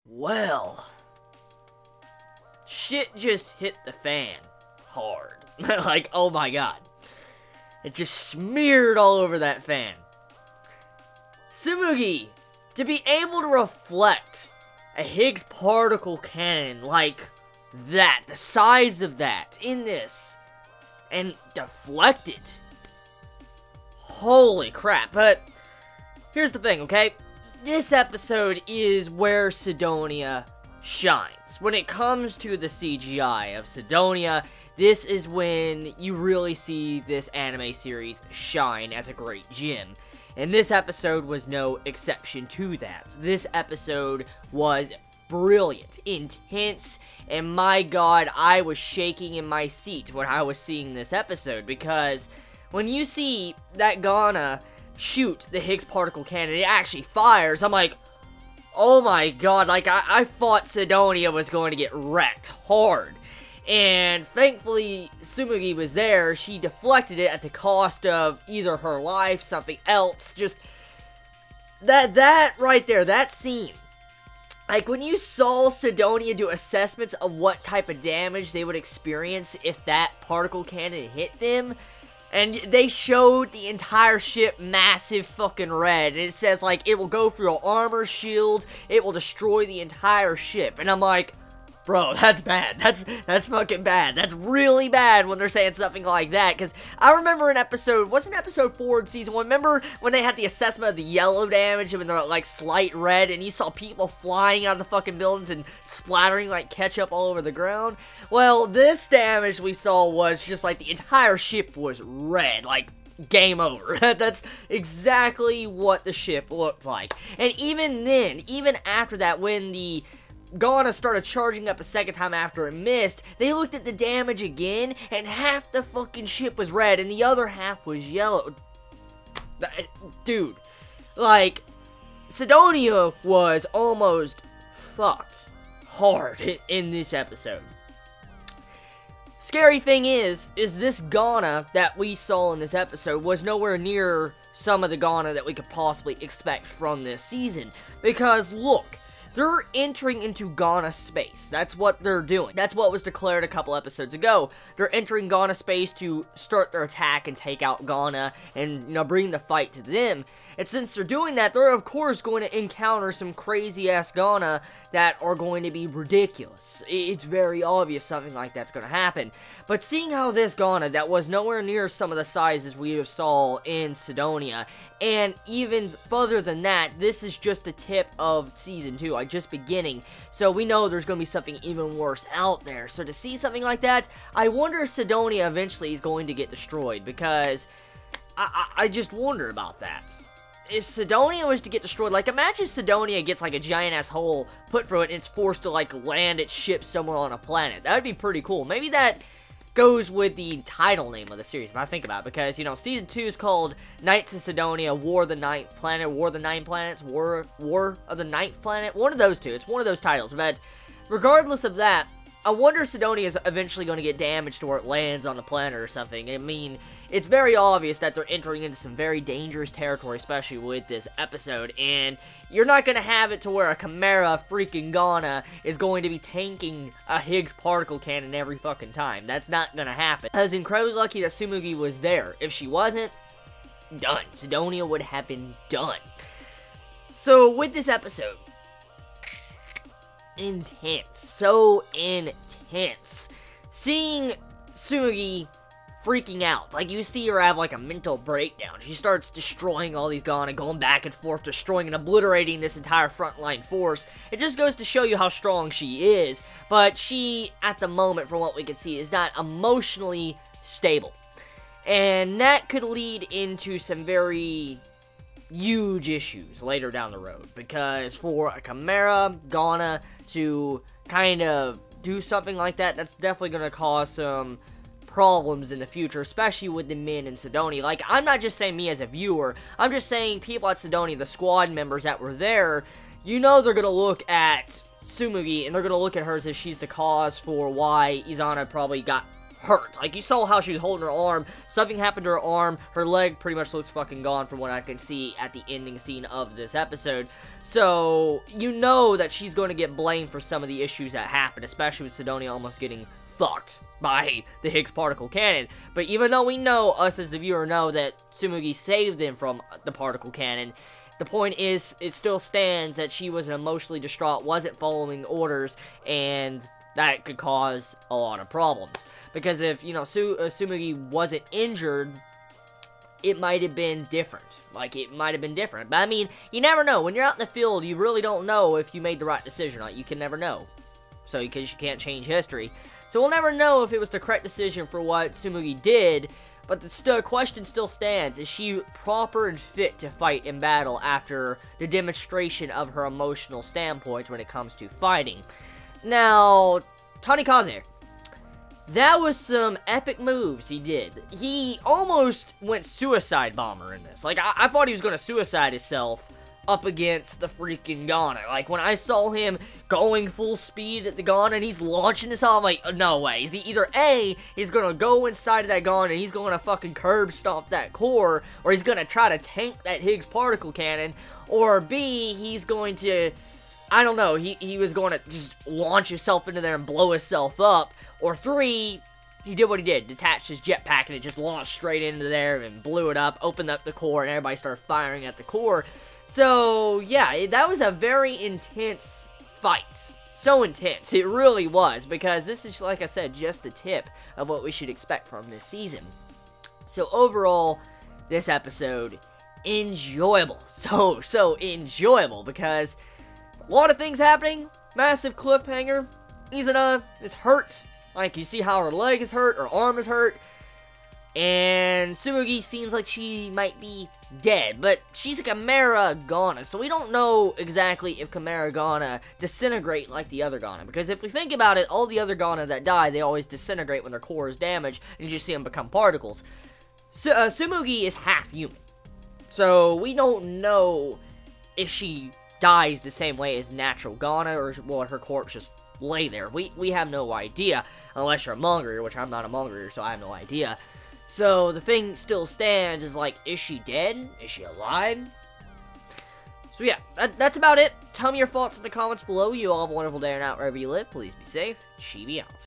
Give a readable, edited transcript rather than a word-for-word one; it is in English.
Well, shit just hit the fan hard. Like, oh my god. It just smeared all over that fan. Tsumugi, to be able to reflect a Higgs particle cannon like that, the size of that, in this, and deflect it. Holy crap. But here's the thing, okay? This episode is where Sidonia shines. When it comes to the CGI of Sidonia, this is when you really see this anime series shine as a great gem. And this episode was no exception to that. This episode was brilliant, intense, and my god, I was shaking in my seat when I was seeing this episode, because when you see that Ghana shoot the Higgs particle cannon, it actually fires, I'm like, oh my god, like, I thought Sidonia was going to get wrecked hard. And thankfully, Tsumugi was there. She deflected it at the cost of either her life, something else. Just, that right there, that scene. Like, when you saw Sidonia do assessments of what type of damage they would experience if that particle cannon hit them, and they showed the entire ship massive fucking red, and it says, like, it will go through your armor, shield, it will destroy the entire ship, and I'm like, bro, that's bad. That's fucking bad. That's really bad when they're saying something like that, because I remember an episode, wasn't episode 4 in season 1, remember when they had the assessment of the yellow damage, and they're like slight red, and you saw people flying out of the fucking buildings and splattering like ketchup all over the ground? Well, this damage we saw was just like the entire ship was red, like, game over. That's exactly what the ship looked like. And even then, even after that, when the Ghana started charging up a second time after it missed, they looked at the damage again, and half the fucking ship was red, and the other half was yellow. Dude, like, Sidonia was almost fucked hard in this episode. Scary thing is this Ghana that we saw in this episode was nowhere near some of the Ghana that we could possibly expect from this season. Because, look, they're entering into Ghana space. That's what they're doing. That's what was declared a couple episodes ago. They're entering Ghana space to start their attack and take out Ghana and, you know, bring the fight to them. And since they're doing that, they're of course going to encounter some crazy-ass Ghana that are going to be ridiculous. It's very obvious something like that's going to happen. But seeing how this Ghana, that was nowhere near some of the sizes we saw in Sidonia, and even further than that, this is just the tip of Season 2, like just beginning. So we know there's going to be something even worse out there. So to see something like that, I wonder if Sidonia eventually is going to get destroyed, because I just wonder about that. If Sidonia was to get destroyed, like, imagine Sidonia gets, like, a giant-ass hole put through it, and it's forced to, like, land its ship somewhere on a planet. That would be pretty cool. Maybe that goes with the title name of the series, if I think about it, because, you know, Season 2 is called Knights of Sidonia, War of the Ninth Planet, War of the Nine Planets, War of the Ninth Planet, one of those two. It's one of those titles, but regardless of that, I wonder if Sidonia is eventually going to get damaged to where it lands on the planet or something. I mean, it's very obvious that they're entering into some very dangerous territory, especially with this episode, and you're not going to have it to where a Chimera freaking Ghana is going to be tanking a Higgs particle cannon every fucking time. That's not going to happen. I was incredibly lucky that Tsumugi was there. If she wasn't, done. Sidonia would have been done. So, with this episode, intense. So intense. Seeing Tsumugi freaking out. Like, you see her have, like, a mental breakdown. She starts destroying all these Ghana, going back and forth, destroying and obliterating this entire frontline force. It just goes to show you how strong she is. But she, at the moment, from what we can see, is not emotionally stable. And that could lead into some very huge issues later down the road, because for a Chimera Ghana to kind of do something like that, that's definitely going to cause some problems in the future, especially with the men in Sidonia. Like, I'm not just saying me as a viewer, I'm just saying people at Sidonia, the squad members that were there, you know they're going to look at Tsumugi, and they're going to look at her as if she's the cause for why Izana probably got hurt. Like, you saw how she was holding her arm. Something happened to her arm. Her leg pretty much looks fucking gone from what I can see at the ending scene of this episode. So, you know that she's going to get blamed for some of the issues that happened, especially with Sidonia almost getting fucked by the Higgs particle cannon. But even though we know, us as the viewer know, that Tsumugi saved them from the particle cannon, the point is, it still stands that she was emotionally distraught, wasn't following orders, and that could cause a lot of problems. Because if, you know, Tsumugi wasn't injured, it might have been different. Like, it might have been different. But, I mean, you never know. When you're out in the field, you really don't know if you made the right decision or not. You can never know. So, because you can't change history. So, we'll never know if it was the correct decision for what Tsumugi did. But the question still stands. Is she proper and fit to fight in battle after the demonstration of her emotional standpoint when it comes to fighting? Now, Tanikaze, that was some epic moves he did. He almost went suicide bomber in this. Like, I thought he was going to suicide himself up against the freaking Ghana. Like, when I saw him going full speed at the Ghana and he's launching this all, I'm like, no way. Is he either A, he's going to go inside of that Ghana and he's going to fucking curb stomp that core, or he's going to try to tank that Higgs particle cannon, or B, he's going to, I don't know, he was going to just launch himself into there and blow himself up. Or 3, he did what he did, detached his jetpack and it just launched straight into there and blew it up, opened up the core, and everybody started firing at the core. So, yeah, that was a very intense fight. So intense, it really was, because this is, like I said, just the tip of what we should expect from this season. So, overall, this episode, enjoyable. So enjoyable, because a lot of things happening, massive cliffhanger. Izuna is hurt. Like, you see how her leg is hurt, her arm is hurt. And Tsumugi seems like she might be dead. But she's a Chimera Ghana, so we don't know exactly if Chimera Ghana disintegrate like the other Ghana. Because if we think about it, all the other Ghana that die, they always disintegrate when their core is damaged, and you just see them become particles. Tsumugi is half human. So we don't know if she dies the same way as natural Ghana, or will her corpse just lay there. We have no idea, unless you're a Mongolir, which I'm not a Mongolir, so I have no idea. So the thing still stands is, like, is she dead? Is she alive? So yeah, that's about it. Tell me your thoughts in the comments below. You all have a wonderful day or night wherever you live. Please be safe. Chibi out.